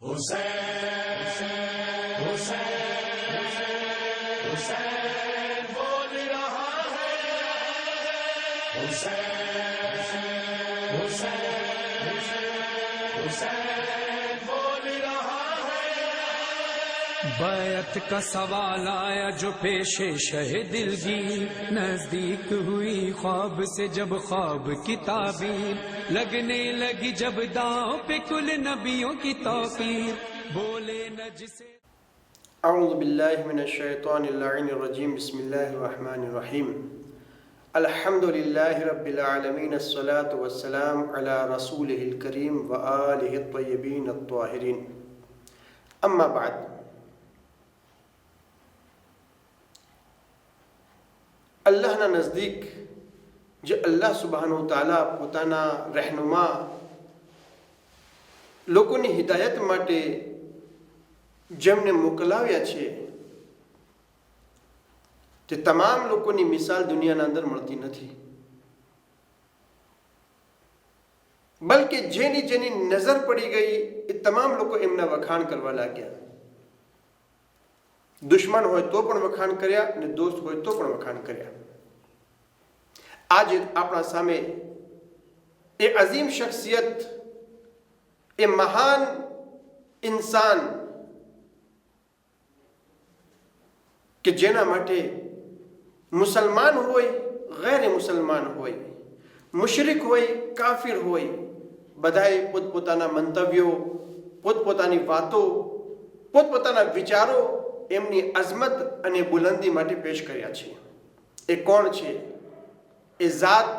हुसैन हुसैन हुसैन बोल रहा है हुसैन हुसैन हुसैन बोल रहा है। बैत का सवाल आया जो पेशे शह दिलगीर, नजदीक हुई ख्वाब से जब ख्वाब की ताबीर, लगने लगी जब दांव पे कुल नबियों की तौकीर, बोले न जिसे। अऊज़ु बिल्लाहि मिनश शैतानिर रजीम, बिस्मिल्लाहिर रहमानिर रहीम। अल्हम्दुलिल्लाहि रब्बिल आलमीन, अस्सलातु वस्सलाम अला रसूलिहिल करीम व आलिहि त्वय्यबीन अत्ताहिरीन। अम्मा बाद, અલ્લાહના નજદીક જે અલ્લાહ સુબહાનહુ તઆલા પોતાના રહેનુમા લોકોની હિદાયત માટે જેમને મોકલાવ્યા છે તે તમામ લોકોની મિસાલ દુનિયાના અંદર મળતી નથી, બલકે જેની જેની નજર પડી ગઈ એ તમામ લોકો એમના વખાણ કરવા લાગ્યા। દુશ્મન હોય તો પણ વખાણ કર્યા અને દોસ્ત હોય તો પણ વખાણ કર્યા। આજે આપણા સામે એ અઝીમ શખ્સિયત, એ મહાન ઇન્સાન કે જેના માટે મુસલમાન હોય, ગેર મુસલમાન હોય, મુશરિક હોય, કાફિર હોય, બધાએ પોતપોતાના મંતવ્યો, પોતપોતાની વાતો, પોતપોતાના વિચારો એમની અઝમત અને બુલંદી માટે પેશ કર્યા છે। એ કોણ છે? એ ઝાત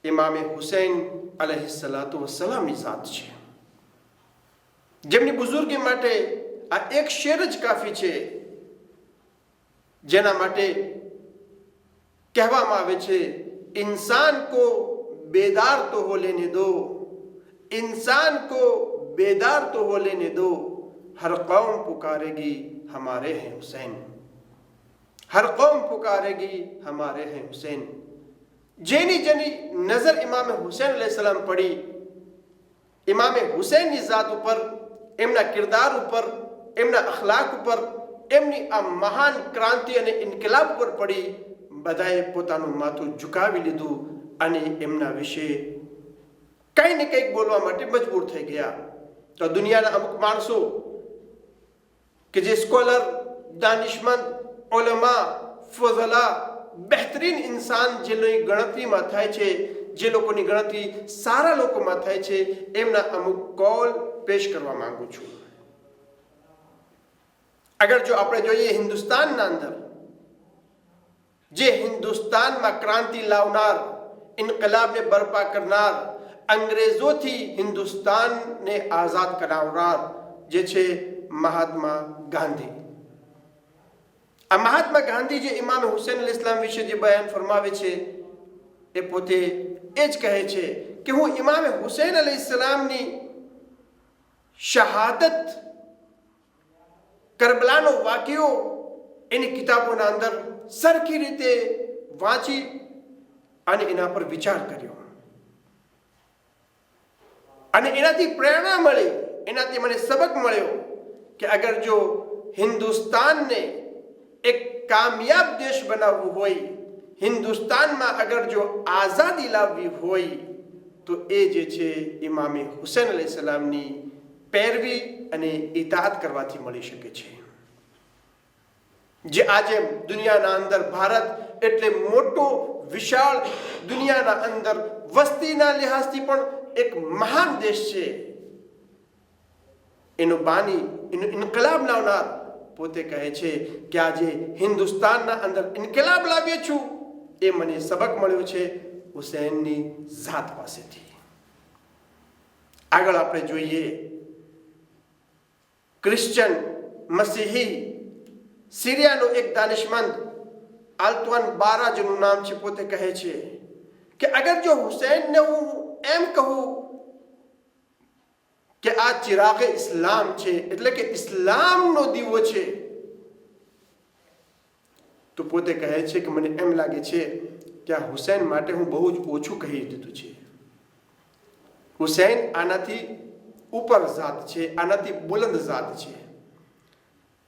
ઇમામે હુસૈન અલૈહિસ્સલાતુ વસ્સલામની ઝાત છે, જેમની બુઝુર્ગી માટે આ એક શેર જ કાફી છે, જેના માટે કહેવામાં આવે છે, इंसान को बेदार तो हो लेने दो, इंसान को बेदार तो हो लेने दो, हर कौम पुकारेगी हमारे हैं हुसैन, हर कौम पुकारेगी हमारे हैं हुसैन। जेनी जेनी नजर इमाम हुसैन अलैहिस्सलाम पड़ी, इमाम हुसैन ની જાત ઉપર, એમના કિરદાર ઉપર, એમના અખલાક ઉપર, એમની આ મહાન ક્રાંતિ અને ઇન્કિલાબ ઉપર પડી, બધાએ પોતાનું માથું ઝુકાવી લીધું અને એમના વિશે કંઈ ને કંઈક બોલવા માટે મજબૂર થઈ ગયા। તો દુનિયાના અમુક માણસો કે જે સ્કોલર, દાનિશમંદ, ઉલમા, ફઝલા, બહેતરીન ઇન્સાન જેની ગણતરીમાં થાય છે, જે લોકોની ગણતરી સારા લોકોમાં થાય છે, એમના અમુક કોલ પેશ કરવા માંગુ છું। અગર જો આપણે જોઈએ હિન્દુસ્તાનના અંદર, જે હિન્દુસ્તાનમાં ક્રાંતિ લાવનાર, ઇન્કલાબને બરપા કરનાર, અંગ્રેજોથી હિન્દુસ્તાનને આઝાદ કરાવનાર જે છે મહાત્મા ગાંધી। આ મહાત્મા ગાંધી જે ઇમામ હુસૈન અલૈહિસ્સલામ વિશે જે બયાન ફરમાવે છે, એ પોતે એ જ કહે છે કે હું ઇમામ હુસૈન અલૈહિસ્સલામની શહાદત, કરબલાનો વાક્યો એની કિતાબોના અંદર સરખી રીતે વાંચી અને એના પર વિચાર કર્યો અને એનાથી પ્રેરણા મળી, એનાથી મને સબક મળ્યો કે અગર જો હિન્દુસ્તાનને એક કામયાબ દેશ બનાવવું હોય, હિન્દુસ્તાનમાં અગર જો આઝાદી લાવવી હોય, તો એ જે છે ઇમામે હુસૈન અલૈહિસ્સલામની પેરવી અને ઇતાઅત કરવાથી મળી શકે છે। જે આજે દુનિયાના અંદર ભારત એટલે મોટો વિશાળ, દુનિયાના અંદર વસ્તીના લિહાઝથી પણ એક મહાન દેશ છે, એનો બાની, એનો ઇન્કલાબ લાવનાર પોતે કહે છે કે આજે હિન્દુસ્તાનના અંદર ઇન્કલાબ લાવ્યો છું, એ મને સબક મળ્યો છે હુસૈનની ઝાત પાસેથી। આગળ આપણે જોઈએ ક્રિશ્ચન, મસીહી, સિરિયાનો એક દાનિશમંદ આલ્તવાન બારા જેનું નામ છે, પોતે કહે છે કે અગર જો હુસૈનને હું એમ કહું કે આ ચિરાગે ઇસ્લામ છે, એટલે કે ઇસ્લામનો દીવો છે, તો પોતે કહે છે કે મને એમ લાગે છે કે આ હુસૈન માટે હું બહુ જ ઓછું કહી દીધું છે। હુસૈન આનાથી ઉપર જાત છે, આનાથી બુલંદ જાત છે.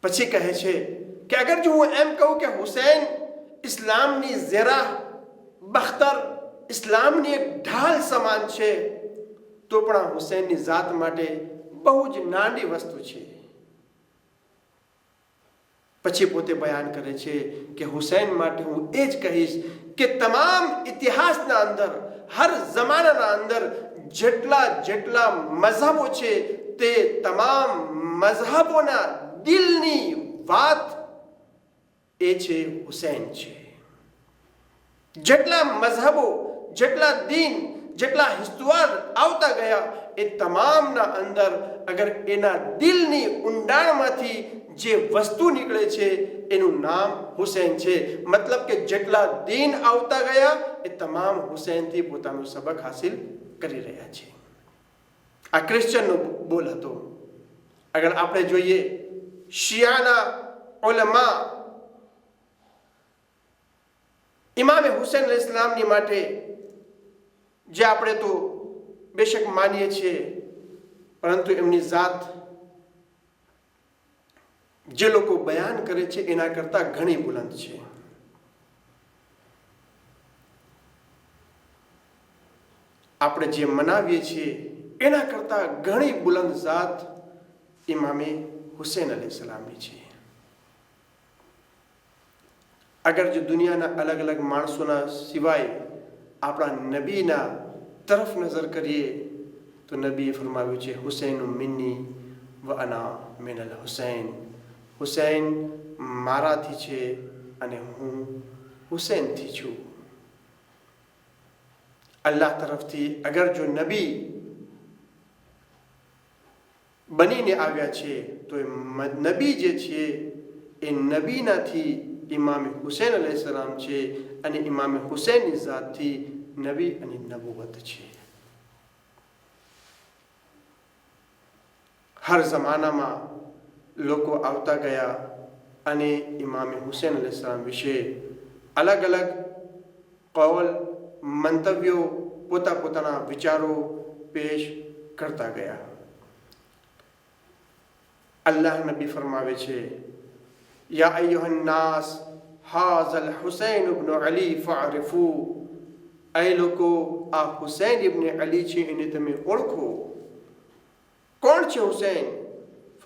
પછી કહે છે કે અગર જો હું એમ કહું કે હુસૈન ઇસ્લામની ઝેરા બખ્તર, ઇસ્લામની એક ઢાલ સમાન છે, તો પણ આ હુસૈનની જાત માટે બહુ જ નાની વસ્તુ છે. પછી પોતે બયાન કરે છે કે હુસૈન માટે હું એ જ કહીશ કે તમામ ઇતિહાસના અંદર, હર જમાનાના અંદર જેટલા મઝહબો છે તે તમામ મઝહબોના દિલની વાત એ છે હુસૈન છે. જેટલા મઝહબો, જેટલા દીન, જેટલા હિસ્તોવાર આવતા ગયા એ તમામના અંદર અગર એના દિલની ઊંડાણમાંથી જે વસ્તુ નીકળે છે એનું નામ હુસૈન છે. મતલબ કે જેટલા દીન આવતા ગયા એ તમામ હુસૈનથી પોતાનું સબક હાસિલ કરી રહ્યા છે. આ ક્રિશ્ચનનો બોલ હતો. અગર આપણે જોઈએ શિયાના ઉલમા ઇમામે હુસૈન અલૈહિસ સલામની માટે જે આપણે તો બેશક માનીએ છીએ, પરંતુ એમની જાત જે લોકો બયાન કરે છે એના કરતા ઘણી બુલંદ છે. આપણે જે મનાવીએ છીએ એના કરતા ઘણી બુલંદ જાત ઇમામે હુસૈન અલૈહિસ સલામની છે. અગર જો દુનિયાના અલગ અલગ માણસોના સિવાય આપણા નબીના તરફ નજર કરીએ તો નબીએ ફરમાવ્યું છે હુસૈન મિન્ની વ અના મિનલ હુસૈન. હુસૈન મારાથી છે અને હું હુસૈનથી છું. અલ્લાહ તરફથી અગર જો નબી બનીને આવ્યા છે તો એ નબી જે છે એ નબીનાથી ઇમામે હુસૈન અલૈહિસ સલામ છે, અને ઇમામે હુસૈનની જાતથી નબી અને નબુવત છે. હર જમાનામાં લોકો આવતા ગયા અને ઇમામે હુસૈન અલૈહિસ સલામ વિશે અલગ અલગ કૌલ, મંતવ્યો, પોતાના વિચારો પેશ કરતા ગયા. અલ્લાહ નબી ફરમાવે છે યા અય્યુહન નાસ હાઝલ હુસૈન ઇબ્ન અલી ફઅરિફુ. એ લોકો આ હુસૈન ઇબ્ન અલી છે એને તમે ઓળખો. કોણ છે હુસૈન?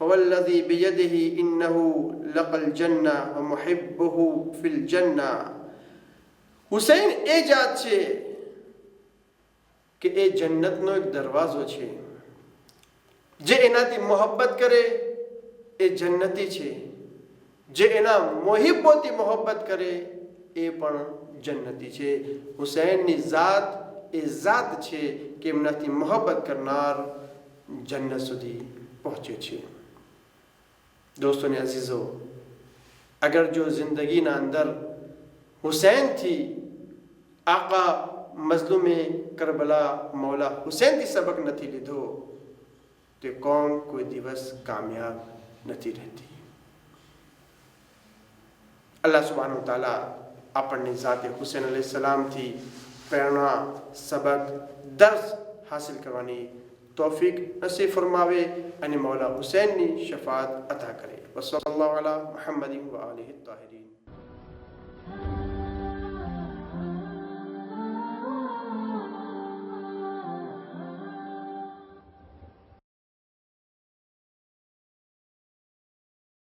ફવલ્લઝી બિયદિહી ઇન્નહુ લકલ જન્ના વ મુહિબ્બુહુ ફિલ જન્ના. હુસૈન એ જાત છે કે એ જન્નતનો એક દરવાજો છે. જે એનાથી મોહબ્બત કરે એ જન્નતી છે, જે એના મોહિબ્બોથી મોહબ્બત કરે એ પણ જન્નતી છે. હુસૈનની જાત એ જાત છે કે એમનાથી મોહબ્બત કરનાર જન્નત સુધી પહોંચે છે. દોસ્તોને અઝીઝો, અગર જો જિંદગીના અંદર હુસૈનથી આકા મઝલૂમે કરબલા મૌલા હુસૈનથી સબક નથી લીધો તો કોમ કોઈ દિવસ કામયાબ નથી રહેતી. અલ્લાહ સુબ્હાનહુ તઆલા આપણને ઝાતે હુસૈન અલૈહિસ સલામથી પ્રેરણા, સબક, દર્સ હાસિલ કરવાની તૌફીક નસીબ ફરમાવે અને મૌલા હુસૈનની શફાત અતા કરે. વસલ્લલ્લાહુ અલા મુહમ્મદિન વ આલિહિ તાહિરીન.